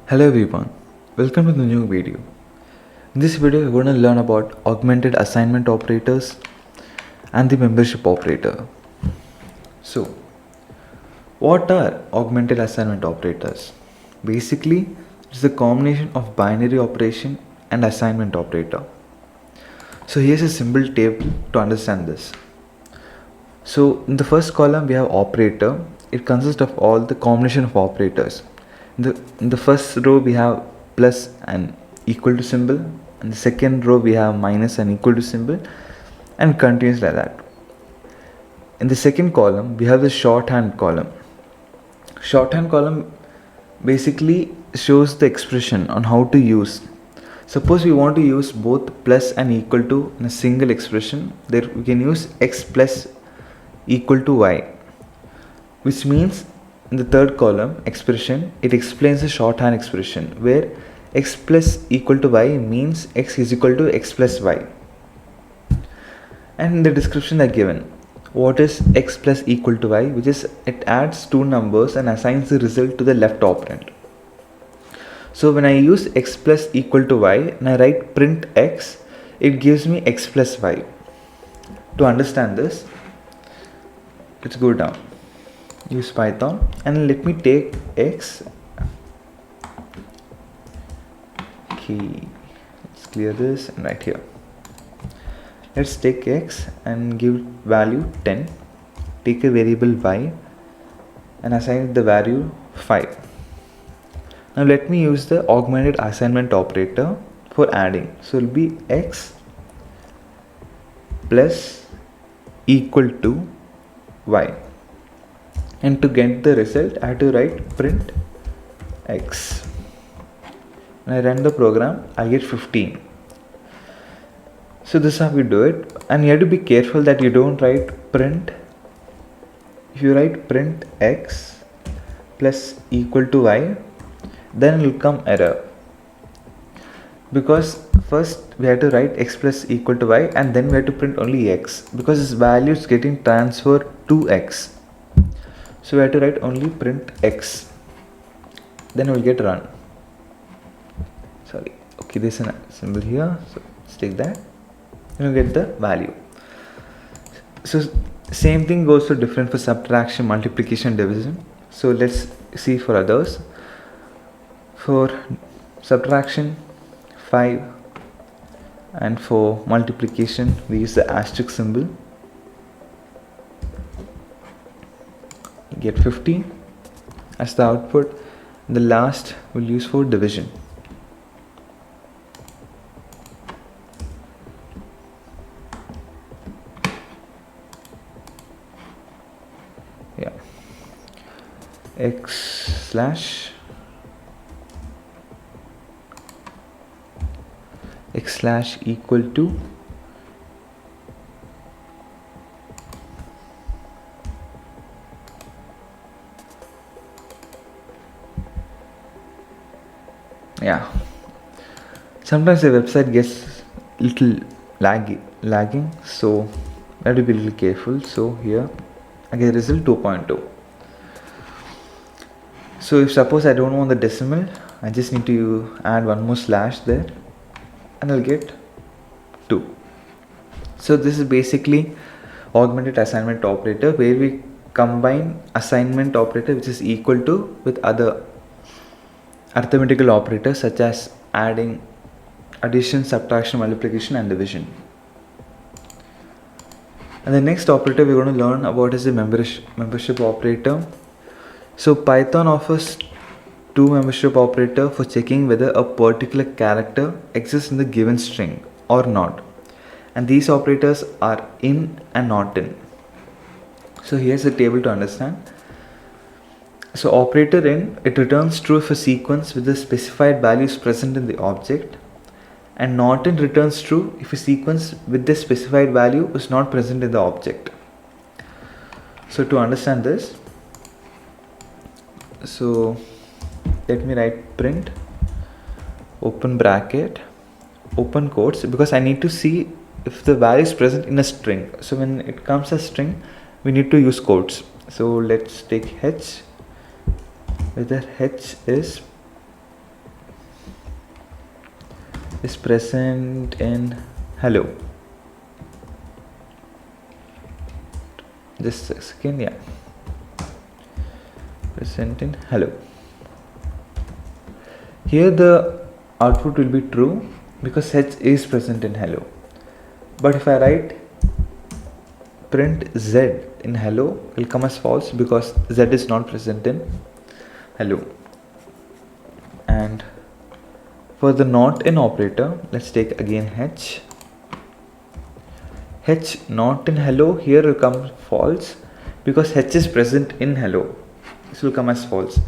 Hello everyone, welcome to the new video. In this video we're going to learn about augmented assignment operators and the membership operator. So, what are augmented assignment operators? Basically, it's a combination of binary operation and assignment operator. So here's a simple table to understand this. So in the first column we have operator. It consists of all the combination of operators. In the first row we have plus and equal to symbol. In the second row we have minus and equal to symbol, and continues like that. In the second column we have the shorthand column. Shorthand column basically shows the expression on how to use. Suppose we want to use both plus and equal to in a single expression, there we can use x plus equal to y, which means in the third column expression it explains the shorthand expression where x plus equal to y means x is equal to x plus y, and in the description they are given what is x plus equal to y, which is it adds two numbers and assigns the result to the left operand. So when I use x plus equal to y and I write print x, it gives me x plus y. To understand this, let's go down, use Python, and let me take x. Okay, let's clear this and right here. Let's take x and give value 10. Take a variable y and assign the value 5. Now let me use the augmented assignment operator for adding. So it will be x plus equal to y, and to get the result I have to write print x. When I run the program I get 15. So this is how we do it, and you have to be careful that you don't write print. If you write print x plus equal to y, then it will come error, because first we have to write x plus equal to y and then we have to print only x, because this value is getting transferred to x. So we have to write only print x, then we will get run. Sorry, okay, this is a symbol here, so let's take that, and we'll get the value. So same thing goes for different for subtraction, multiplication, division. So let's see for others. For subtraction 5, and for multiplication we use the asterisk symbol. You get 15 as the output. The last we'll use for division. Yeah, x slash equal to sometimes the website gets little lagging, so I have to be a little careful. So here I get result 2.2. so if suppose I don't want the decimal, I just need to add one more slash there and I'll get 2. So this is basically augmented assignment operator, where we combine assignment operator which is equal to with other arithmetical operators such as adding, addition, subtraction, multiplication and division. And the next operator we're going to learn about is the membership operator. So Python offers two membership operator for checking whether a particular character exists in the given string or not, and these operators are in and not in. So here's the table to understand. So operator in, it returns true if a sequence with the specified value is present in the object, and not in returns true if a sequence with the specified value is not present in the object. So to understand this, so let me write print open bracket open quotes, because I need to see if the value is present in a string. So when it comes as string we need to use quotes. So let's take h, whether h is is present in hello. Just a second, yeah. Present in hello. Here the output will be true because h is present in hello. But if I write print z in hello, will come as false because z is not present in hello. And for the not in operator, let's take again h. H not in hello, here will come false because h is present in hello. This will come as false.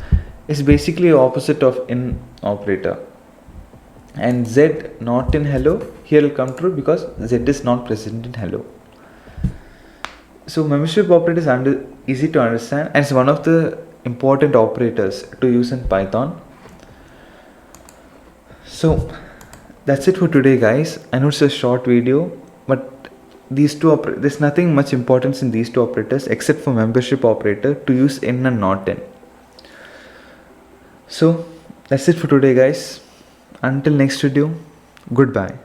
It's basically opposite of in operator. And z not in hello, here will come true because z is not present in hello. So membership operator is easy to understand and it's one of the important operators to use in Python. So that's it for today, guys. I know it's a short video, but these two there's nothing much importance in these two operators except for membership operator to use in and not in. So that's it for today, guys. Until next video, goodbye.